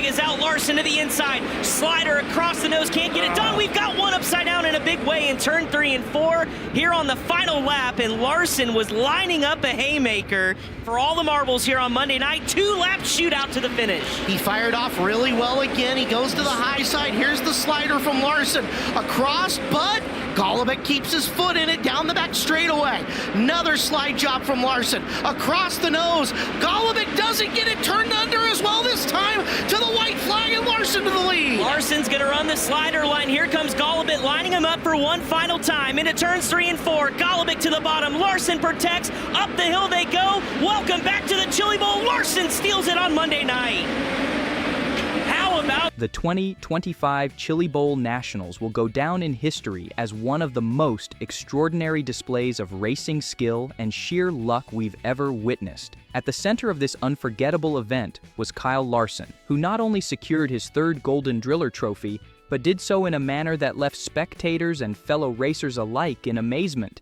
flag is out. Larson to the inside. Slider across the nose. Can't get it done. We've got one upside down in a big way in turn 3 and 4 here on the final lap. And Larson was lining up a haymaker for all the marbles here on Monday night. 2-lap shootout to the finish. He fired off really well again. He goes to the high side. Here's the slider from Larson. Across, but Golubic keeps his foot in it down the back straightaway. Another slide job from Larson. Across the nose. Golubic doesn't get it turned under as well this time to the white flag, and Larson to the lead. Larson's going to run the slider line. Here comes Golubic lining him up for one final time. Into turns 3 and 4. Golubic to the bottom. Larson protects. Up the hill they go. Welcome back to the Chili Bowl. Larson steals it on Monday night. How about the 2025 Chili Bowl Nationals will go down in history as one of the most extraordinary displays of racing skill and sheer luck we've ever witnessed. At the center of this unforgettable event was Kyle Larson, who not only secured his 3rd Golden Driller trophy, but did so in a manner that left spectators and fellow racers alike in amazement.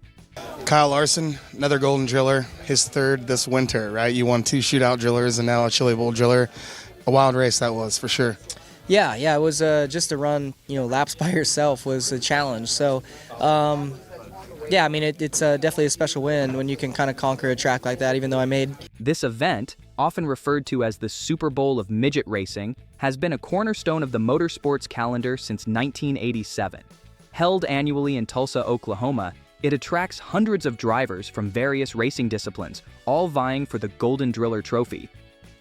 Kyle Larson, another Golden Driller, his 3rd this winter, right? You won 2 shootout drillers and now a Chili Bowl driller. A wild race that was, for sure. Yeah, it was just to run, laps by yourself was a challenge. So, yeah, I mean, it's definitely a special win when you can kind of conquer a track like that, even though I made. This event, often referred to as the Super Bowl of midget racing, has been a cornerstone of the motorsports calendar since 1987. Held annually in Tulsa, Oklahoma, it attracts hundreds of drivers from various racing disciplines, all vying for the Golden Driller trophy.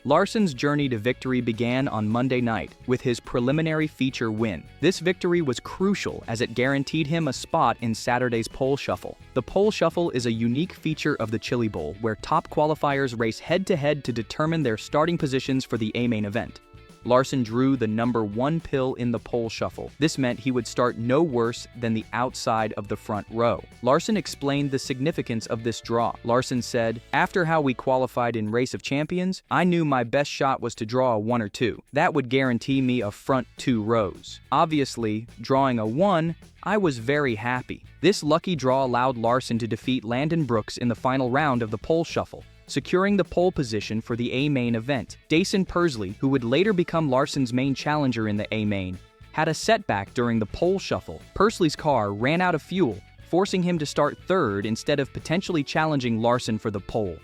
Larson's journey to victory began on Monday night with his preliminary feature win. This victory was crucial as it guaranteed him a spot in Saturday's pole shuffle. The pole shuffle is a unique feature of the Chili Bowl where top qualifiers race head-to-head to determine their starting positions for the A-main event. Larson drew the number 1 pill in the pole shuffle. This meant he would start no worse than the outside of the front row. Larson explained the significance of this draw. Larson said, "After how we qualified in Race of Champions, I knew my best shot was to draw a 1 or 2. That would guarantee me a front 2 rows. Obviously, drawing a 1, I was very happy." This lucky draw allowed Larson to defeat Landon Brooks in the final round of the pole shuffle, securing the pole position for the A-main event. Dason Persley, who would later become Larson's main challenger in the A-main, had a setback during the pole shuffle. Persley's car ran out of fuel, forcing him to start 3rd instead of potentially challenging Larson for the pole.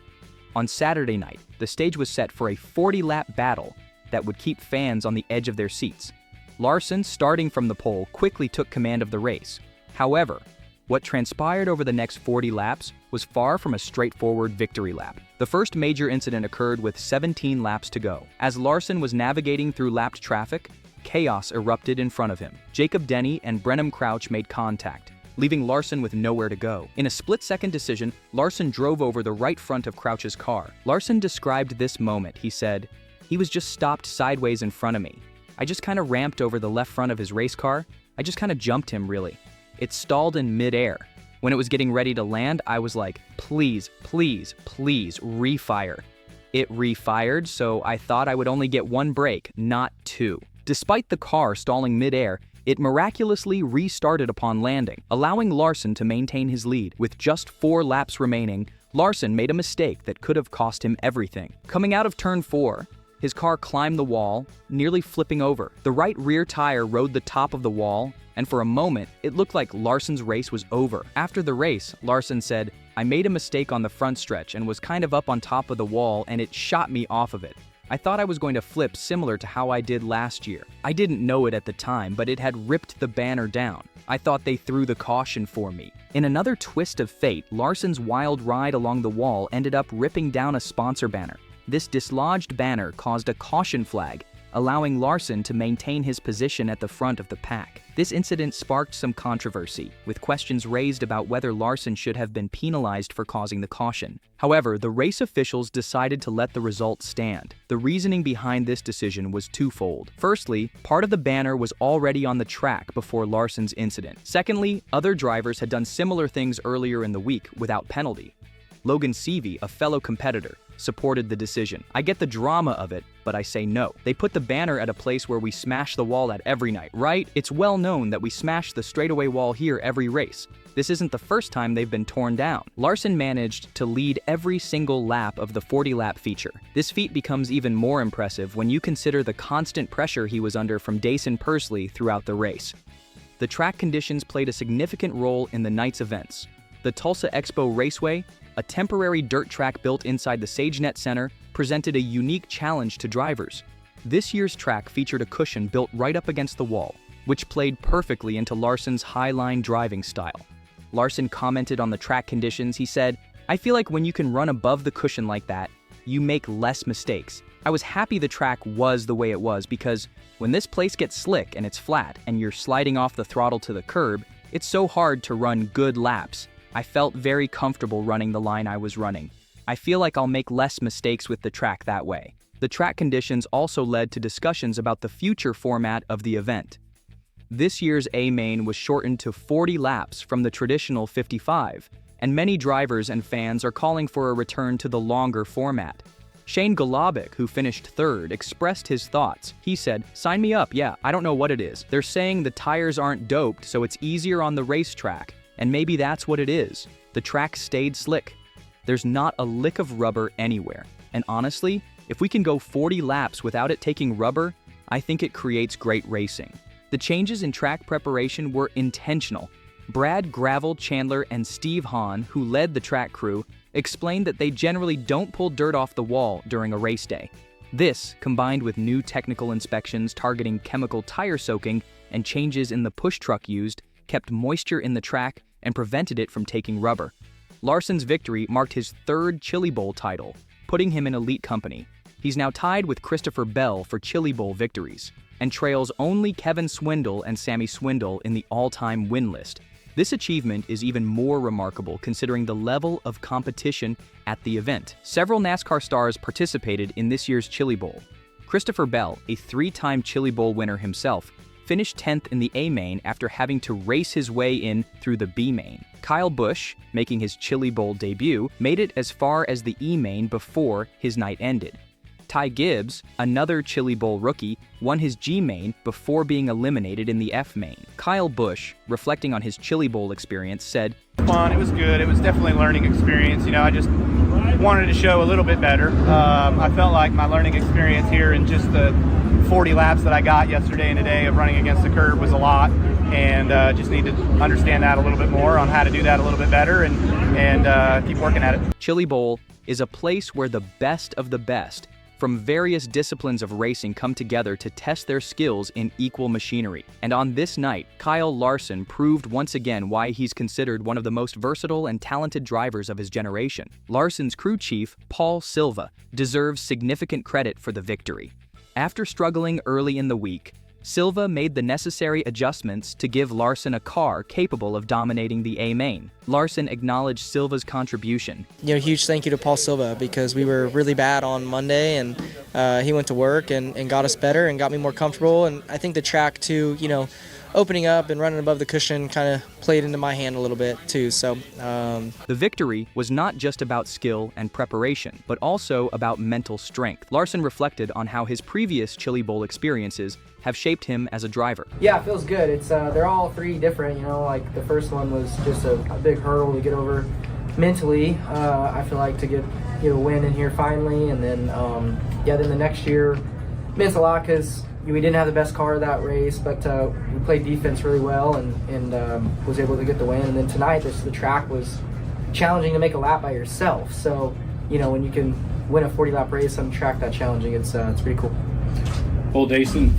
On Saturday night, the stage was set for a 40-lap battle that would keep fans on the edge of their seats. Larson, starting from the pole, quickly took command of the race. However, what transpired over the next 40 laps was far from a straightforward victory lap. The first major incident occurred with 17 laps to go. As Larson was navigating through lapped traffic, chaos erupted in front of him. Jacob Denny and Brenham Crouch made contact, leaving Larson with nowhere to go. In a split-second decision, Larson drove over the right front of Crouch's car. Larson described this moment. He said, "He was just stopped sideways in front of me. I just kind of ramped over the left front of his race car. I just kind of jumped him, really. It stalled in mid-air. When it was getting ready to land, I was like, please, please, please, refire." It refired, so I thought I would only get 1 break, not 2. Despite the car stalling mid-air, it miraculously restarted upon landing, allowing Larson to maintain his lead. With just 4 laps remaining, Larson made a mistake that could have cost him everything. Coming out of turn 4, his car climbed the wall, nearly flipping over. The right rear tire rode the top of the wall, and for a moment, it looked like Larson's race was over. After the race, Larson said, "I made a mistake on the front stretch and was kind of up on top of the wall and it shot me off of it. I thought I was going to flip similar to how I did last year. I didn't know it at the time, but it had ripped the banner down. I thought they threw the caution for me." In another twist of fate, Larson's wild ride along the wall ended up ripping down a sponsor banner. This dislodged banner caused a caution flag, allowing Larson to maintain his position at the front of the pack. This incident sparked some controversy, with questions raised about whether Larson should have been penalized for causing the caution. However, the race officials decided to let the result stand. The reasoning behind this decision was twofold. Firstly, part of the banner was already on the track before Larson's incident. Secondly, other drivers had done similar things earlier in the week without penalty. Logan Seavey, a fellow competitor, supported the decision. I get the drama of it, but I say no. They put the banner at a place where we smash the wall at every night, right? It's well known that we smash the straightaway wall here every race. This isn't the first time they've been torn down. Larson managed to lead every single lap of the 40-lap feature. This feat becomes even more impressive when you consider the constant pressure he was under from Dason Pursley throughout the race. The track conditions played a significant role in the night's events. The Tulsa Expo Raceway, a temporary dirt track built inside the SageNet Center, presented a unique challenge to drivers. This year's track featured a cushion built right up against the wall, which played perfectly into Larson's high-line driving style. Larson commented on the track conditions. He said, "I feel like when you can run above the cushion like that, you make less mistakes. I was happy the track was the way it was because when this place gets slick and it's flat and you're sliding off the throttle to the curb, it's so hard to run good laps. I felt very comfortable running the line I was running. I feel like I'll make less mistakes with the track that way." The track conditions also led to discussions about the future format of the event. This year's A-Main was shortened to 40 laps from the traditional 55, and many drivers and fans are calling for a return to the longer format. Shane Golobic, who finished third, expressed his thoughts. He said, "Sign me up, yeah, I don't know what it is. They're saying the tires aren't doped, so it's easier on the racetrack, and maybe that's what it is. The track stayed slick. There's not a lick of rubber anywhere, and honestly, if we can go 40 laps without it taking rubber, I think it creates great racing." The changes in track preparation were intentional. Brad Gravel Chandler and Steve Hahn, who led the track crew, explained that they generally don't pull dirt off the wall during a race day. This, combined with new technical inspections targeting chemical tire soaking and changes in the push truck used, kept moisture in the track and prevented it from taking rubber. Larson's victory marked his third Chili Bowl title, putting him in elite company. He's now tied with Christopher Bell for Chili Bowl victories, and trails only Kevin Swindle and Sammy Swindle in the all-time win list. This achievement is even more remarkable considering the level of competition at the event. Several NASCAR stars participated in this year's Chili Bowl. Christopher Bell, a three-time Chili Bowl winner himself, finished 10th in the A-Main after having to race his way in through the B-Main. Kyle Busch, making his Chili Bowl debut, made it as far as the E-Main before his night ended. Ty Gibbs, another Chili Bowl rookie, won his G-Main before being eliminated in the F-Main. Kyle Busch, reflecting on his Chili Bowl experience, said, "Fun, it was good. It was definitely a learning experience. I just wanted to show a little bit better. I felt like my learning experience here in just the 40 laps that I got yesterday and today of running against the curb was a lot, and just need to understand that a little bit more on how to do that a little bit better and keep working at it." Chili Bowl is a place where the best of the best from various disciplines of racing come together to test their skills in equal machinery. And on this night, Kyle Larson proved once again why he's considered one of the most versatile and talented drivers of his generation. Larson's crew chief, Paul Silva, deserves significant credit for the victory. After struggling early in the week, Silva made the necessary adjustments to give Larson a car capable of dominating the A-Main. Larson acknowledged Silva's contribution. Huge thank you to Paul Silva because we were really bad on Monday, and he went to work and got us better and got me more comfortable. And I think the track too, opening up and running above the cushion kind of played into my hand a little bit too. So the victory was not just about skill and preparation, but also about mental strength. Larson reflected on how his previous Chili Bowl experiences have shaped him as a driver. Yeah, it feels good. It's they're all three different. Like the first one was just a big hurdle to get over mentally. I feel like to get a win in here finally, and then then the next year meant a lot because we didn't have the best car that race, but we played defense really well and was able to get the win. And then tonight, the track was challenging to make a lap by yourself. So when you can win a 40-lap race on a track that challenging, it's pretty cool. Well, Dason,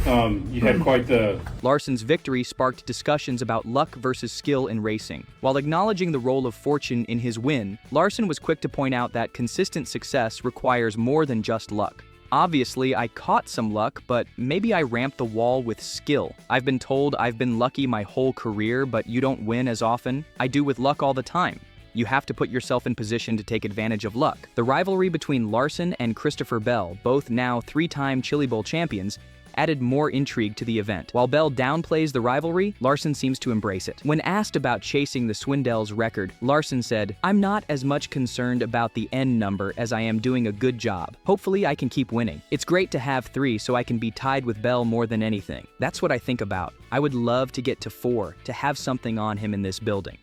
you had quite the... Larson's victory sparked discussions about luck versus skill in racing. While acknowledging the role of fortune in his win, Larson was quick to point out that consistent success requires more than just luck. Obviously, I caught some luck, but maybe I ramped the wall with skill. I've been told I've been lucky my whole career, but you don't win as often. I do with luck all the time. You have to put yourself in position to take advantage of luck. The rivalry between Larson and Christopher Bell, both now three-time Chili Bowl champions, added more intrigue to the event. While Bell downplays the rivalry, Larson seems to embrace it. When asked about chasing the Swindells record, Larson said, "I'm not as much concerned about the N number as I am doing a good job. Hopefully I can keep winning. It's great to have 3 so I can be tied with Bell more than anything. That's what I think about. I would love to get to 4, to have something on him in this building."